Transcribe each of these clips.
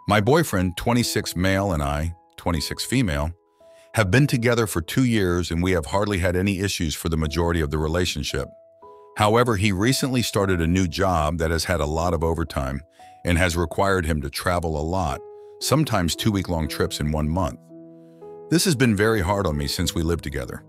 My boyfriend, 26 male, and I, 26 female, have been together for 2 years and we have hardly had any issues for the majority of the relationship. However, he recently started a new job that has had a lot of overtime and has required him to travel a lot, sometimes 2-week-long trips in 1 month. This has been very hard on me since we lived together.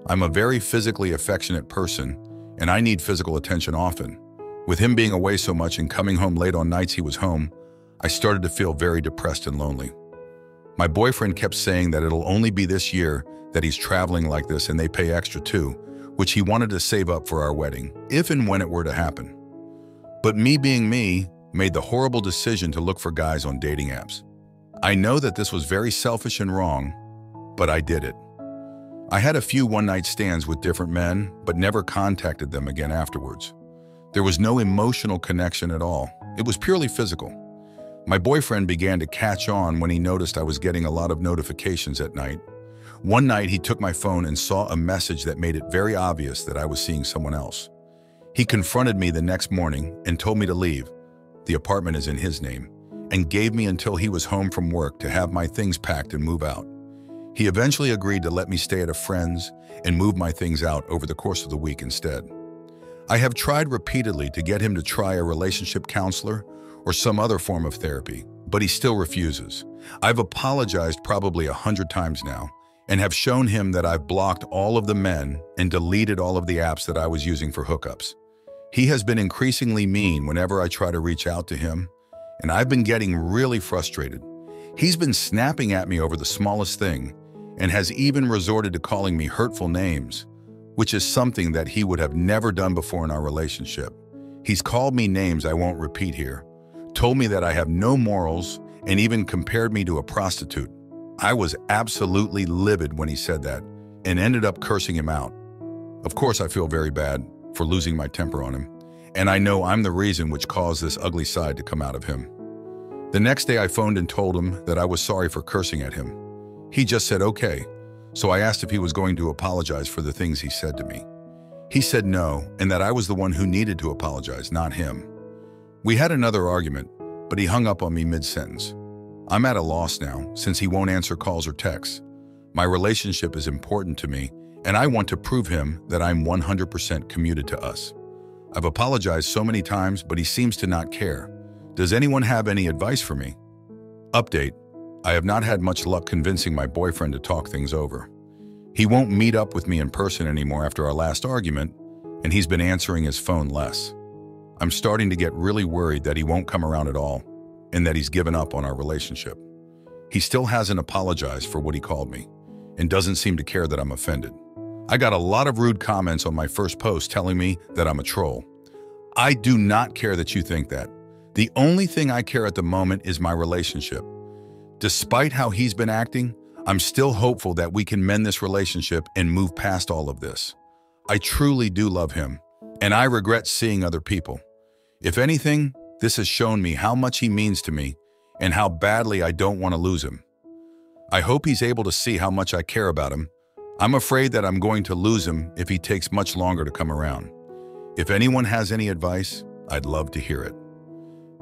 I'm a very physically affectionate person and I need physical attention often. With him being away so much and coming home late on nights he was home, I started to feel very depressed and lonely. My boyfriend kept saying that it'll only be this year that he's traveling like this and they pay extra too, which he wanted to save up for our wedding, if and when it were to happen. But me being me, made the horrible decision to look for guys on dating apps. I know that this was very selfish and wrong, but I did it. I had a few one-night stands with different men, but never contacted them again afterwards. There was no emotional connection at all. It was purely physical. My boyfriend began to catch on when he noticed I was getting a lot of notifications at night. One night he took my phone and saw a message that made it very obvious that I was seeing someone else. He confronted me the next morning and told me to leave. The apartment is in his name, and gave me until he was home from work to have my things packed and move out. He eventually agreed to let me stay at a friend's and move my things out over the course of the week instead. I have tried repeatedly to get him to try a relationship counselor or some other form of therapy, but he still refuses. I've apologized probably 100 times now and have shown him that I've blocked all of the men and deleted all of the apps that I was using for hookups. He has been increasingly mean whenever I try to reach out to him, and I've been getting really frustrated. He's been snapping at me over the smallest thing and has even resorted to calling me hurtful names, which is something that he would have never done before in our relationship. He's called me names I won't repeat here, told me that I have no morals, and even compared me to a prostitute. I was absolutely livid when he said that and ended up cursing him out. Of course, I feel very bad for losing my temper on him, and I know I'm the reason which caused this ugly side to come out of him. The next day I phoned and told him that I was sorry for cursing at him. He just said okay, so I asked if he was going to apologize for the things he said to me. He said no, and that I was the one who needed to apologize, not him. We had another argument, but he hung up on me mid-sentence. I'm at a loss now, since he won't answer calls or texts. My relationship is important to me, and I want to prove him that I'm 100% committed to us. I've apologized so many times, but he seems to not care. Does anyone have any advice for me? Update: I have not had much luck convincing my boyfriend to talk things over. He won't meet up with me in person anymore after our last argument, and he's been answering his phone less. I'm starting to get really worried that he won't come around at all, and that he's given up on our relationship. He still hasn't apologized for what he called me, and doesn't seem to care that I'm offended. I got a lot of rude comments on my first post telling me that I'm a troll. I do not care that you think that. The only thing I care at the moment is my relationship. Despite how he's been acting, I'm still hopeful that we can mend this relationship and move past all of this. I truly do love him, and I regret seeing other people. If anything, this has shown me how much he means to me and how badly I don't want to lose him. I hope he's able to see how much I care about him. I'm afraid that I'm going to lose him if he takes much longer to come around. If anyone has any advice, I'd love to hear it.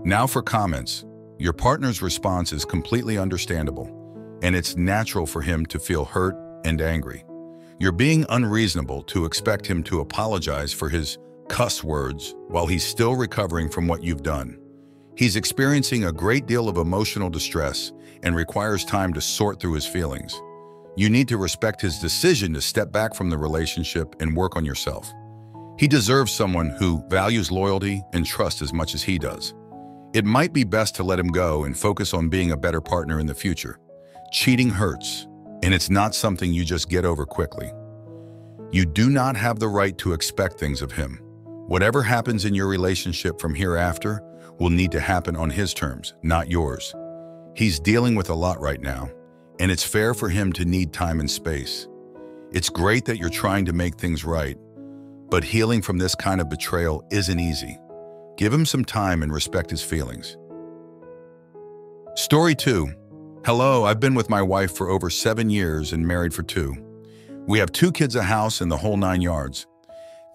Now for comments. Your partner's response is completely understandable, and it's natural for him to feel hurt and angry. You're being unreasonable to expect him to apologize for his cuss words while he's still recovering from what you've done. He's experiencing a great deal of emotional distress and requires time to sort through his feelings. You need to respect his decision to step back from the relationship and work on yourself. He deserves someone who values loyalty and trust as much as he does. It might be best to let him go and focus on being a better partner in the future. Cheating hurts, and it's not something you just get over quickly. You do not have the right to expect things of him. Whatever happens in your relationship from hereafter will need to happen on his terms, not yours. He's dealing with a lot right now, and it's fair for him to need time and space. It's great that you're trying to make things right, but healing from this kind of betrayal isn't easy. Give him some time and respect his feelings. Story 2. Hello, I've been with my wife for over 7 years and married for 2. We have 2 kids, a house, and the whole 9 yards.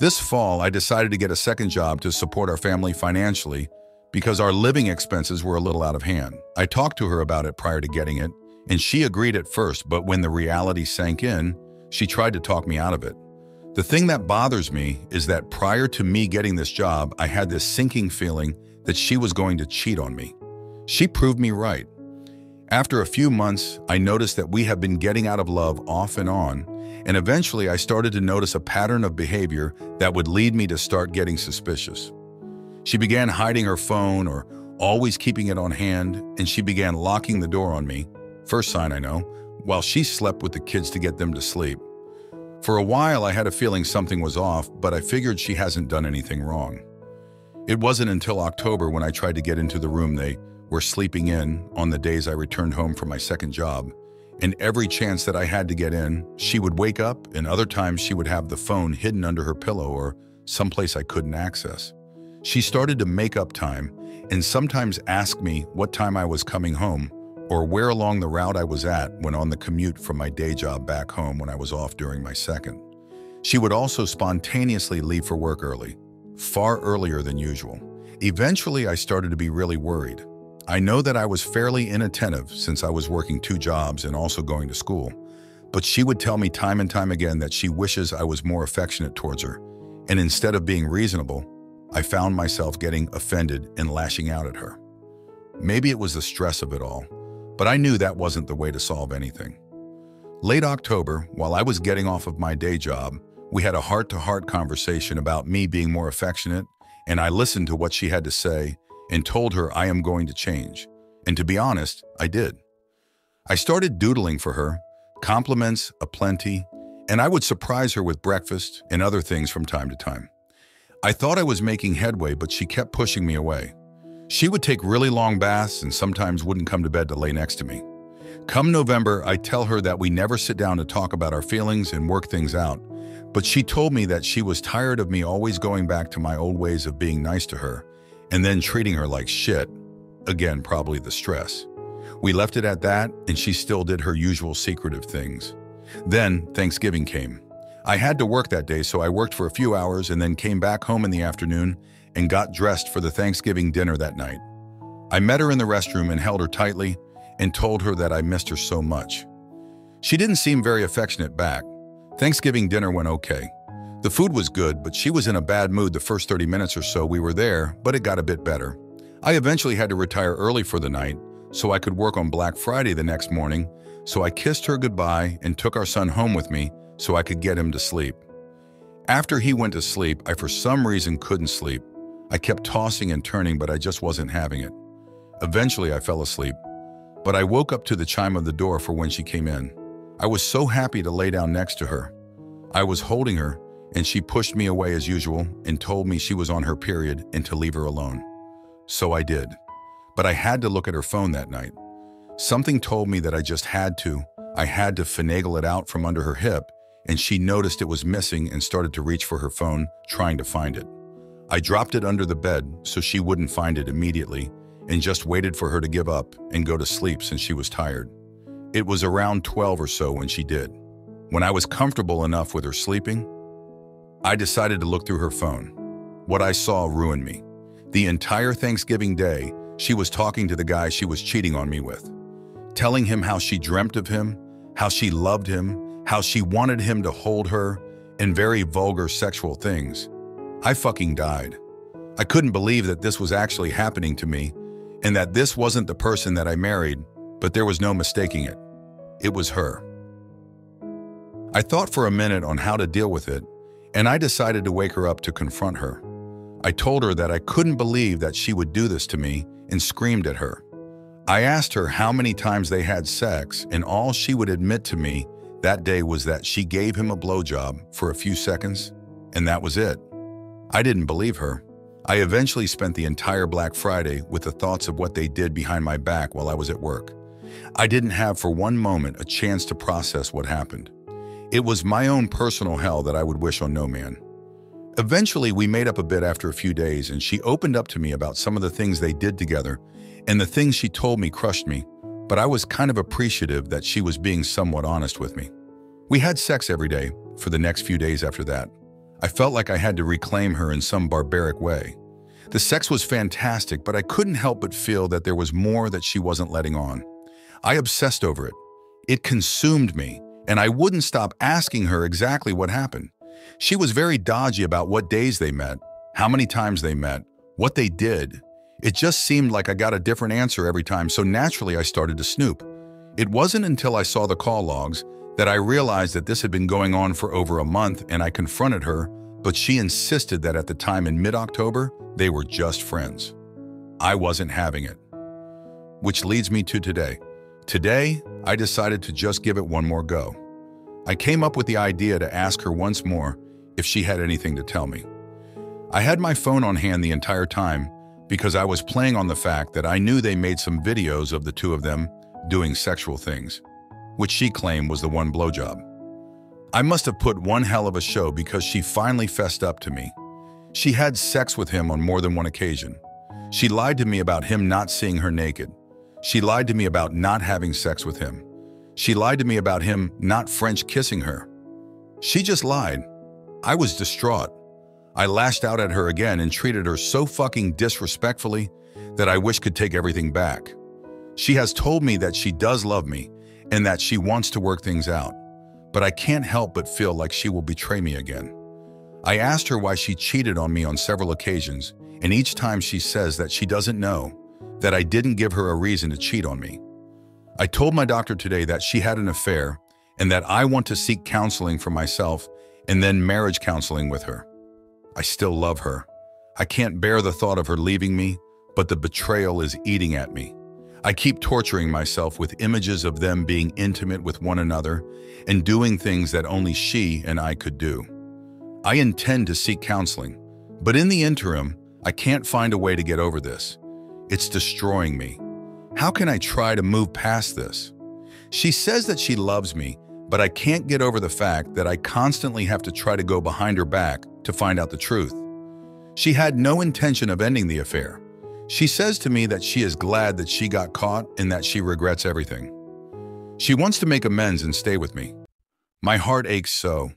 This fall, I decided to get a second job to support our family financially because our living expenses were a little out of hand. I talked to her about it prior to getting it, and she agreed at first, but when the reality sank in, she tried to talk me out of it. The thing that bothers me is that prior to me getting this job, I had this sinking feeling that she was going to cheat on me. She proved me right. After a few months, I noticed that we have been getting out of love off and on, and eventually I started to notice a pattern of behavior that would lead me to start getting suspicious. She began hiding her phone or always keeping it on hand, and she began locking the door on me, first sign I know, while she slept with the kids to get them to sleep. For a while, I had a feeling something was off, but I figured she hasn't done anything wrong. It wasn't until October when I tried to get into the room they were sleeping in on the days I returned home from my second job, and every chance that I had to get in, she would wake up, and other times she would have the phone hidden under her pillow or someplace I couldn't access. She started to make up time and sometimes ask me what time I was coming home or where along the route I was at when on the commute from my day job back home when I was off during my second. She would also spontaneously leave for work early, far earlier than usual. Eventually, I started to be really worried. I know that I was fairly inattentive since I was working 2 jobs and also going to school, but she would tell me time and time again that she wishes I was more affectionate towards her, and instead of being reasonable, I found myself getting offended and lashing out at her. Maybe it was the stress of it all, but I knew that wasn't the way to solve anything. Late October, while I was getting off of my day job, we had a heart-to-heart conversation about me being more affectionate, and I listened to what she had to say and told her I am going to change. And to be honest, I did. I started doodling for her, compliments aplenty, and I would surprise her with breakfast and other things from time to time. I thought I was making headway, but she kept pushing me away. She would take really long baths and sometimes wouldn't come to bed to lay next to me. Come November, I tell her that we never sit down to talk about our feelings and work things out, but she told me that she was tired of me always going back to my old ways of being nice to her and then treating her like shit. Again, probably the stress. We left it at that, and she still did her usual secretive things. Then Thanksgiving came. I had to work that day, so I worked for a few hours and then came back home in the afternoon and got dressed for the Thanksgiving dinner that night. I met her in the restroom and held her tightly and told her that I missed her so much. She didn't seem very affectionate back. Thanksgiving dinner went okay. The food was good, but she was in a bad mood the first 30 minutes or so we were there, but it got a bit better. I eventually had to retire early for the night so I could work on Black Friday the next morning, so I kissed her goodbye and took our son home with me so I could get him to sleep. After he went to sleep, I for some reason couldn't sleep. I kept tossing and turning, but I just wasn't having it. Eventually, I fell asleep, but I woke up to the chime of the door for when she came in. I was so happy to lay down next to her. I was holding her, and she pushed me away as usual and told me she was on her period and to leave her alone. So I did. But I had to look at her phone that night. Something told me that I just had to. I had to finagle it out from under her hip, and she noticed it was missing and started to reach for her phone, trying to find it. I dropped it under the bed so she wouldn't find it immediately and just waited for her to give up and go to sleep since she was tired. It was around 12 or so when she did. When I was comfortable enough with her sleeping, I decided to look through her phone. What I saw ruined me. The entire Thanksgiving day, she was talking to the guy she was cheating on me with, telling him how she dreamt of him, how she loved him, how she wanted him to hold her, and very vulgar sexual things. I fucking died. I couldn't believe that this was actually happening to me and that this wasn't the person that I married, but there was no mistaking it. It was her. I thought for a minute on how to deal with it, and I decided to wake her up to confront her. I told her that I couldn't believe that she would do this to me and screamed at her. I asked her how many times they had sex, and all she would admit to me that day was that she gave him a blowjob for a few seconds, and that was it. I didn't believe her. I eventually spent the entire Black Friday with the thoughts of what they did behind my back while I was at work. I didn't have for one moment a chance to process what happened. It was my own personal hell that I would wish on no man. Eventually, we made up a bit after a few days, and she opened up to me about some of the things they did together, and the things she told me crushed me, but I was kind of appreciative that she was being somewhat honest with me. We had sex every day for the next few days after that. I felt like I had to reclaim her in some barbaric way. The sex was fantastic, but I couldn't help but feel that there was more that she wasn't letting on. I obsessed over it. It consumed me, and I wouldn't stop asking her exactly what happened. She was very dodgy about what days they met, how many times they met, what they did. It just seemed like I got a different answer every time, so naturally I started to snoop. It wasn't until I saw the call logs that I realized that this had been going on for over a month, and I confronted her, but she insisted that at the time in mid-October, they were just friends. I wasn't having it. Which leads me to today. Today, I decided to just give it one more go. I came up with the idea to ask her once more if she had anything to tell me. I had my phone on hand the entire time because I was playing on the fact that I knew they made some videos of the two of them doing sexual things, which she claimed was the one blowjob. I must have put one hell of a show because she finally fessed up to me. She had sex with him on more than one occasion. She lied to me about him not seeing her naked. She lied to me about not having sex with him. She lied to me about him not French kissing her. She just lied. I was distraught. I lashed out at her again and treated her so fucking disrespectfully that I wish could take everything back. She has told me that she does love me and that she wants to work things out, but I can't help but feel like she will betray me again. I asked her why she cheated on me on several occasions, and each time she says that she doesn't know, that I didn't give her a reason to cheat on me. I told my doctor today that she had an affair and that I want to seek counseling for myself and then marriage counseling with her. I still love her. I can't bear the thought of her leaving me, but the betrayal is eating at me. I keep torturing myself with images of them being intimate with one another and doing things that only she and I could do. I intend to seek counseling, but in the interim, I can't find a way to get over this. It's destroying me. How can I try to move past this? She says that she loves me, but I can't get over the fact that I constantly have to try to go behind her back to find out the truth. She had no intention of ending the affair. She says to me that she is glad that she got caught and that she regrets everything. She wants to make amends and stay with me. My heart aches so.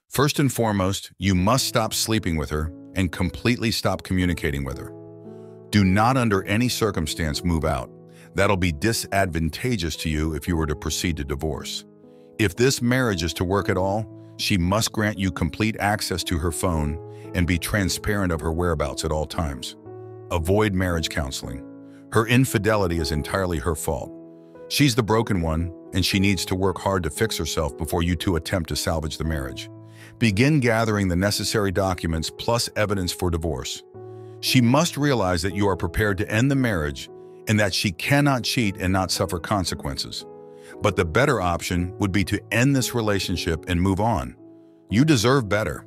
First and foremost, you must stop sleeping with her and completely stop communicating with her. Do not under any circumstance move out. That'll be disadvantageous to you if you were to proceed to divorce. If this marriage is to work at all, she must grant you complete access to her phone and be transparent of her whereabouts at all times. Avoid marriage counseling. Her infidelity is entirely her fault. She's the broken one, and she needs to work hard to fix herself before you two attempt to salvage the marriage. Begin gathering the necessary documents plus evidence for divorce. She must realize that you are prepared to end the marriage and that she cannot cheat and not suffer consequences. But the better option would be to end this relationship and move on. You deserve better.